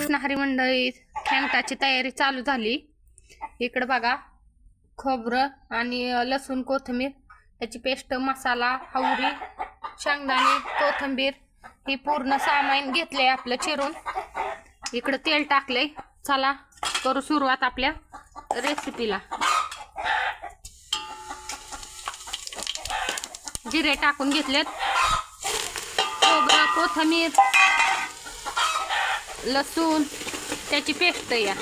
कृष्णहरी मंडळी, खेंगटाची तयारी चालू झाली. इकडे बघा, खोबरं आणि लसूण, कोथिंबीर याची पेस्ट, मसाला, हवरी, शेंगदाणे, कोथिंबीर ही पूर्ण सामान घेतले आपलं चिरून. इकडे तेल टाकले. चला करू सुरुवात आपल्या रेसिपीला. जिरे टाकून घेतलेत, खोबरं, कोथिंबीर, लसूण त्याची पेस्ट या.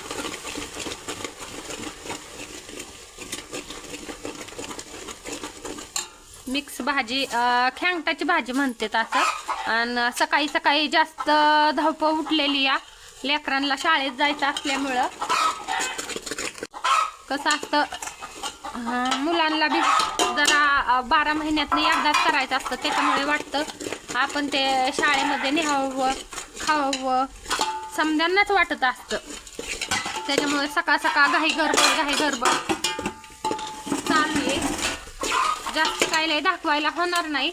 मिक्स भाजी, खेंगटाची भाजी म्हणते असं. आणि सकाळी सकाळी जास्त धावपळ उठलेली या, लेकरांना शाळेत जायचं असल्यामुळं कसं असतं, मुलांना बी जरा 12 महिन्यातनं एकदाच करायचं असतं. त्याच्यामुळे वाटतं आपण ते शाळेमध्ये न्यावं, खावं, समजांनाच वाटत असतं. त्याच्यामुळे सकाळ सकाळ घाई गडबड चालू आहे. जास्त काय लय दाखवायला होणार नाही,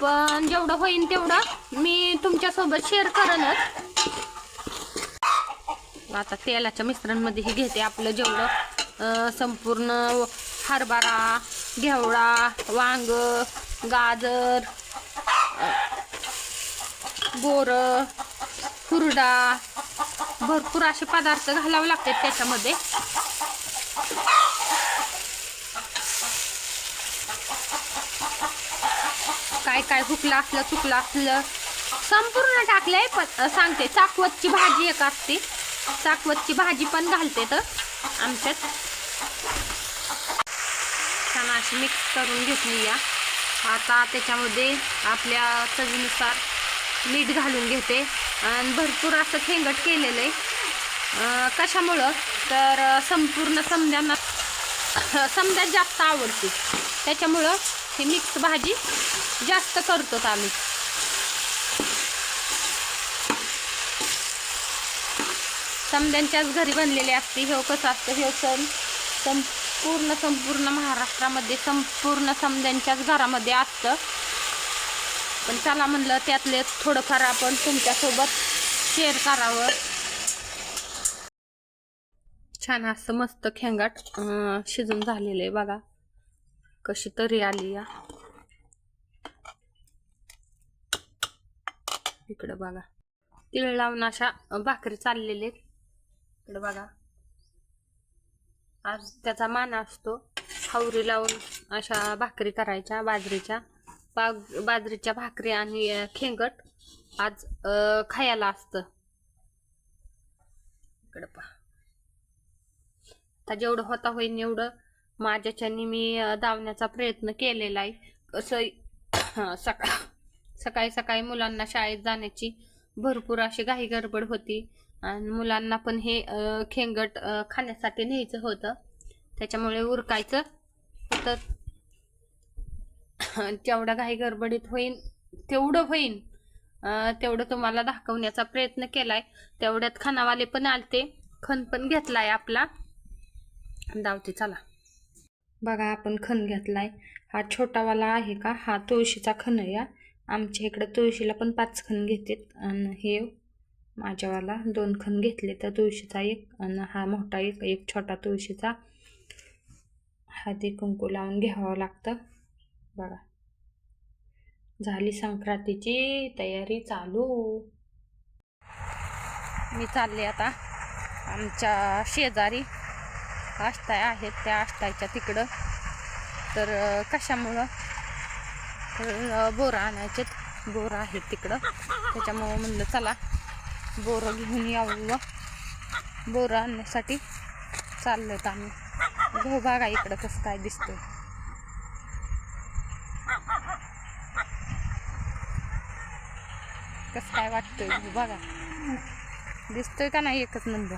पण जेवढं होईन तेवढं मी तुमच्यासोबत शेअर करेनच. आता तेलाच्या मिश्रणमध्ये हे घेते आपलं जेवढं संपूर्ण हरभरा, घेवडा, वांग, गाजर, बोरं, हुरडा, भरपूर असे पदार्थ घालावे लागतात त्याच्यामध्ये. काय काय हुकलं असलं चुकलं असलं संपूर्ण टाकलंय. पण सांगते, चाकवतची भाजी एक असते, चाकवतची भाजी पण घालते तर आमच्यात. छान अशी मिक्स करून घेतली या. आता त्याच्यामध्ये आपल्या चवीनुसार मीठ घालून घेते. आणि भरपूर असं खेंगट केलेलं आहे. कशामुळं तर संपूर्ण समद्यात जास्त आवडते, त्याच्यामुळं ही मिक्स भाजी जास्त करतो आम्ही. समद्यांच्याच घरी बनलेले असते. हे कसं असतं, हे सण संपूर्ण महाराष्ट्रामध्ये संपूर्ण समद्यांच्याच घरामध्ये असतं. पण चला म्हणलं त्यातले थोडंफार आपण तुमच्यासोबत शेअर करावं. छान असं मस्त खेंगाट शिजून झालेलं आहे बघा, कशी तरी आली या. इकडं बघा, तीळ लावून अशा भाकरी चाललेले. इकडं बघा, आज त्याचा मान असतो. हवरी लावून अशा भाकरी करायच्या, बाजरीच्या भाकरी आणि खेंगट आज खायला असतं. इकडं पहा, आता जेवढं होता होईन एवढं माझ्याच्यानी मी दावण्याचा प्रयत्न केलेला आहे. कसं सकाळी सकाळी मुलांना शाळेत जाण्याची भरपूर अशी घाई गडबड होती. आणि मुलांना पण हे खेंगट खाण्यासाठी न्यायचं होतं, त्याच्यामुळे उरकायचं होतं. जेवढं घाई गडबडीत होईन तेवढं तुम्हाला दाखवण्याचा प्रयत्न केलाय. तेवढ्यात खानावाले पण आलते, खण पण घेतलाय आपला. दावते चला. बघा, आपण खण घेतलाय. हा छोटावाला आहे का, हा तुळशीचा खण या. आमच्या इकडं तुळशीला पण 5 खण घेतात. आणि हे माझ्यावाला 2 खण घेतले, तर तुळशीचा एक आणि हा मोठा एक छोटा तुळशीचा. हळदी कुंकू लावून घ्यावं लागतं. बघा, झाली संक्रांतीची तयारी चालू. मी चालले आता आमच्या शेजारी आष्टाय आहेत, त्या आष्टायच्या तिकडं. तर कशामुळं तर बोरं आणायचे, बोरं आहेत तिकडं. त्याच्यामुळं म्हणलं चला बोरं घेऊन यावं. बोरं आणण्यासाठी चाललो तर आम्ही. गहू बघा इकडं कसं काय दिसतोय. कसं काय वाटतंय गहू बघा, दिसतोय का नाही एकच नंबर.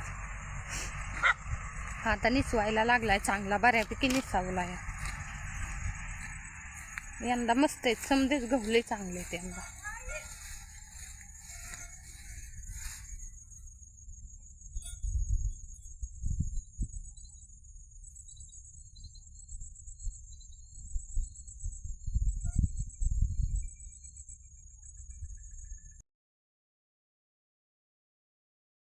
आता निसवायला लागलाय चांगला, बऱ्यापैकी निसावला या. यंदा मस्त आहेत, समजेच गहू लय चांगले आहेत यंदा.